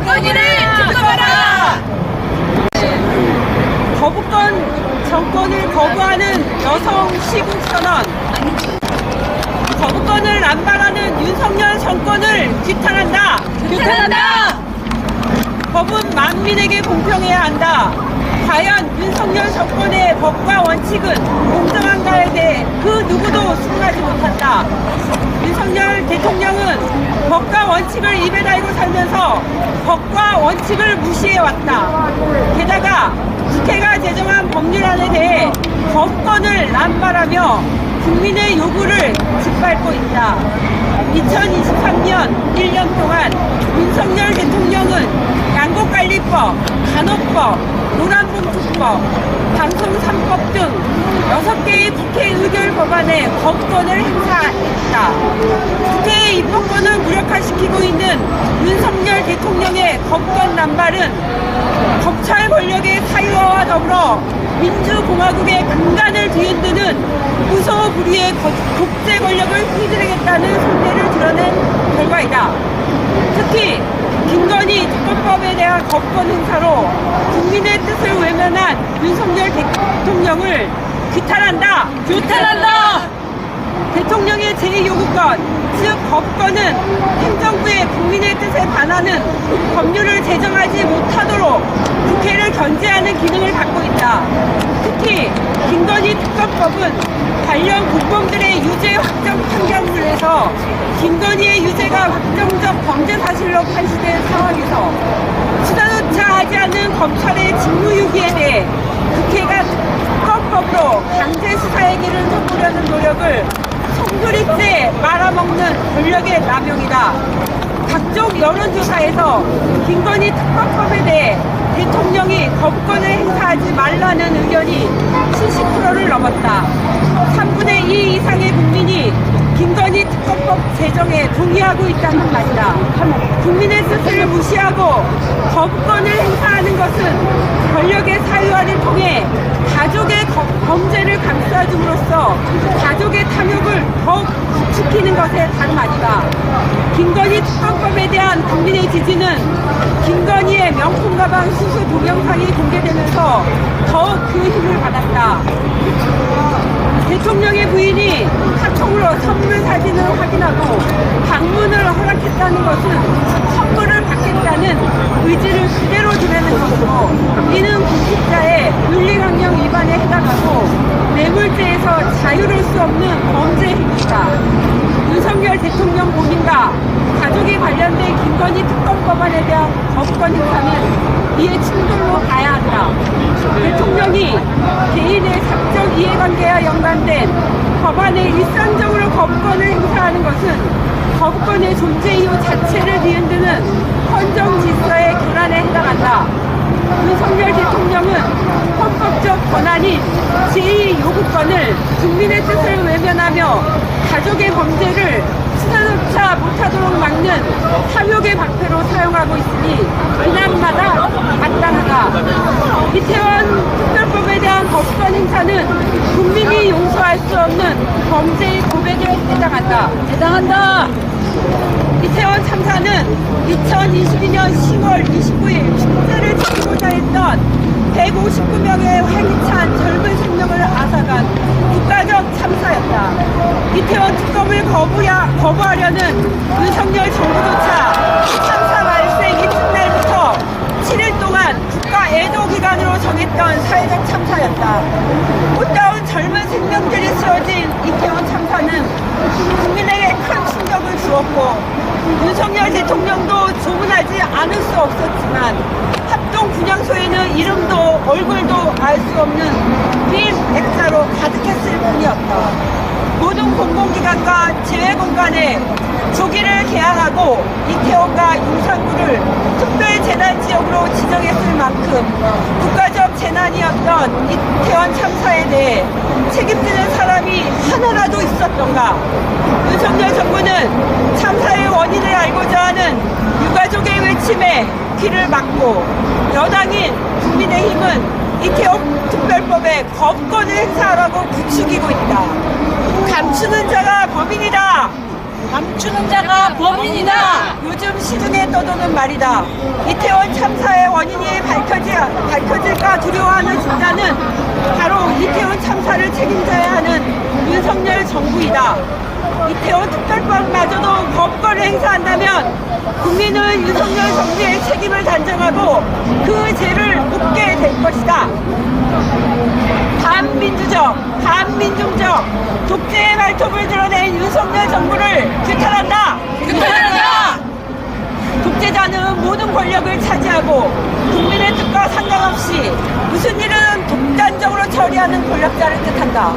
김건희를 특검하라! 거부권 정권을 거부하는 여성 시국 선언, 거부권을 남발하는 윤석열 정권을 규탄한다. 법은 만민에게 공평해야 한다. 과연 윤석열 정권의 법과 원칙은 공정한가에 대해 그 누구도 수긍하지 못한다. 윤석열 대통령은 법과 원칙을 입에 달고 살면서 법과 원칙을 무시해왔다. 게다가 국회가 제정한 법률안에 대해 거부권을 남발하며 국민의 요구를 짓밟고 있다. 2023년 1년 동안 윤석열 대통령은 양곡관리법, 간호법, 노란봉투법, 방송 3법 등 6개의 국회 의결 법안에 거부권을 행사했다. 국회의 입법권을 무력화시키고 있는 윤석열 대통령의 거부권 남발은 검찰 권력의 사유화와 더불어 민주공화국의 근간을 뒤흔드는 무소불위의 독재 권력을 휘두르겠다는 속내를 드러낸 결과이다. 특히 김건희 특검법에 대한 거부권 행사로 국민의 뜻을 외면한 윤석열 대통령을 규탄한다. 대통령의 제2요구권, 즉 거부권은 행정부의 국민의 뜻에 반하는 법률을 제정하지 못하도록 국회를 견제하는 기능을 갖고 있다. 특히 김건희 특검법은 관련 공범들의 유죄 확정 판결문에서 김건희의 유죄가 확정적 범죄 사실로 판시된 상황에서 수사조차 하지 않는 검찰의 직무유기에 대해 국회가 특검법으로 강제 수사의 길을 펴보려는 노력을 송두리째 말아먹는 권력의 남용이다. 각종 여론조사에서 김건희 특검법에 대해 대통령이 거부권을 행사하지 말라는 의견이 70%를 넘었다. 3분의 2 이상의 국민이 김건희 특검법 제정에 동의하고 있다는 말이다. 국민의 뜻을 무시하고 거부권을 행사하는 것은 권력의 사유화를 통해 가족의 범죄를 감싸줌으로써 가족의 탐욕을 더욱 부추기는 것에 다름 아니다. 김건희 특검법에 대한 국민의 지지는 김건희의 명품 가방 수수 동영상이 공개되면서 더욱 그 힘을 받았다. 대통령의 부인이 카톡으로 선물 사진을 확인하고 방문을 허락했다는 것은 선물을 받겠다는 의지를 그대로 드러내는 것으로 이는 공직자의 윤리강령 위반에 해당하고 뇌물죄에서 자유로울 수 없는 범죄 행위다. 윤석열 대통령 본인과 가족이 관련된 김건희 특검법안에 대한 거부권 행사는 이에 충돌로 봐야 한다. 대통령이 개인의 사적 이해관계와 연관된 법안에 일상적으로 거부권을 행사하는 것은 거부권의 존재 이유 자체를 뒤흔드는 헌정 질서의 교란에 해당한다. 윤석열 대통령은 헌법적 권한인 제2요구권을 국민의 뜻을 외면하며 가족의 범죄를 수사조차 못하도록 막는 탐욕의 방패로 사용하고 있으니 비난마다 마땅하다. 이태원 특별법에 대한 거부권 행사는 국민이 용서할 수 없는 범죄의 고백에 해당한다. 이태원 참사는 2022년 10월 29일 축제를 지키고자 했던 159명의 활기찬 젊은 생명을 앗아간 국가적 참사였다. 이태원 특검을 거부하려는 윤석열 정부조차 참사 발생 이튿날부터 7일 동안 국가 애도 기간으로 정했던 사회적 참사였다. 꽃다운 젊은 생명들이 쓰러진 이태원 참사는 국민에게 큰 충격을 주었고 윤석열 대통령도 조문하지 않을 수 없었지만 합동 분향소에는 이름도 얼굴도 알 수 없는 빈 액자로 가득했을 뿐이었다. 모든 공공기관과 재외공간에 조기를 개항하고 이태원과 용산구를 특별재난지역으로 지정했을 만큼 국가적 재난이었던 이태원 참사에 대해 책임지는 사람이 하나라도 있었던가. 윤석열 정부는 참사의 원인을 알고자 하는 유가족의 외침에 귀를 막고 여당인 국민의힘은 이태원 특별법에 거부권을 행사하라고 부추기고 있다. 감추는 자가 범인이다. 주는 자가 범인이다. 요즘 시중에 떠도는 말이다. 이태원 참사의 원인이 밝혀질까 두려워하는 진자는 바로 이태원 참사를 책임져야 하는 윤석열 정부이다. 이태원 특별법마저도 법권을 행사한다면 국민은 윤석열 정부의 책임을 단정하고 그 죄를 묻게 될 것이다. 반민주적, 반민중적, 독재의 발톱을 드러낸 윤석열 정부를 규탄한다. 규탄한다. 독재자는 모든 권력을 차지하고 국민의 뜻과 상관없이 무슨 일은 독단적으로 처리하는 권력자를 뜻한다.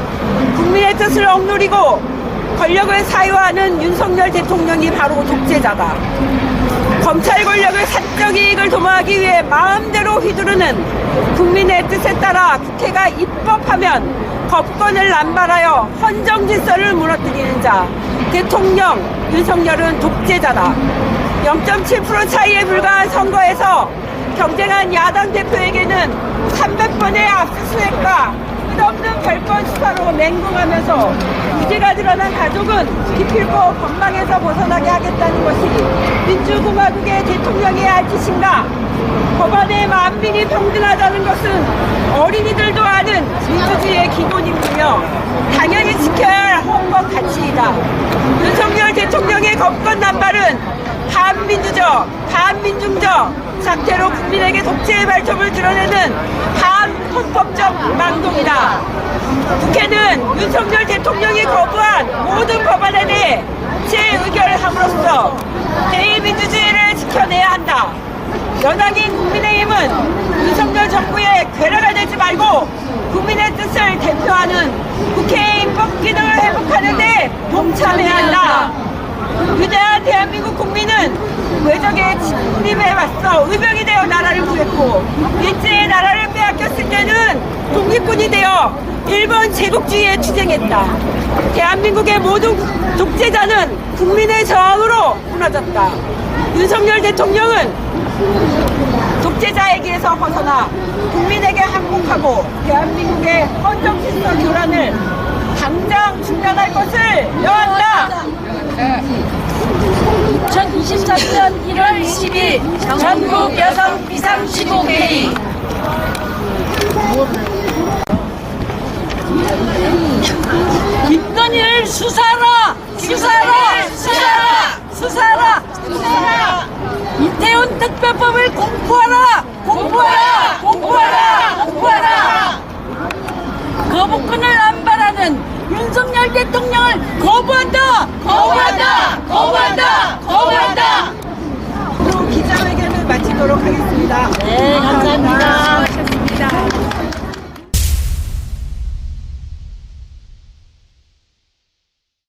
국민의 뜻을 억누리고 권력을 사유하는 윤석열 대통령이 바로 독재자다. 검찰 권력을 사적 이익을 도모하기 위해 마음대로 휘두르는 국민의 뜻에 따라 국회가 입법하면 법권을 남발하여 헌정 질서를 무너뜨리는 자, 대통령 윤석열은 독재자다. 0.7% 차이에 불과한 선거에서 경쟁한 야당 대표에게는 300번의 압수수색과 끝없는 별건 수사로 맹공하면서 유죄가 드러난 가족은 기필코 법망에서 벗어나게 하겠다는 것이 민주공화국의 대통령의 할 짓인가? 법안의 만민이 평등하다는 것은 어린이들도 아는 민주주의의 기본임이며 당연히 지켜야 할 헌법 가치이다. 윤석열 대통령의 법권 남발은 반민주적, 반민중적 사태로 국민에게 독재의 발톱을 드러내는 반헌법적 망동이다. 국회는 윤석열 대통령이 거부한 모든 법안에 대해 재의결을 함으로써 대의민주주의를 지켜내야 한다. 여당인 국민의힘은 윤석열 정부의 괴뢰가 되지 말고 국민의 뜻을 대표하는 국회의 입법 기능을 회복하는 데 동참해야 한다. 위대한 대한민국 국민은 외적의 침입에 맞서 의병이 되어 나라를 구했고 일제의 나라를 빼앗겼을 때는 독립군이 되어 일본 제국주의에 투쟁했다. 대한민국의 모든 독재자는 국민의 저항으로 무너졌다. 윤석열 대통령은 독재자의 길에서 벗어나 국민에게 항복하고 대한민국의 헌정 질서 교란을 당장 중단할 것을 요한다. 2023년 1월 20일 전국 여성 비상시국회의. 김건희를 수사하라! 수사하라! 수사하라! 수사하라! 수사하라! 이태원 특별법을 공포하라! 공포하라! 공포하라! 공포하라! 거부권을 남발하는 윤석열 대통령을 거부한다! 거부한다! 거부한다! 거부한다! 기자회견을 마치도록 하겠습니다. 네, 감사합니다.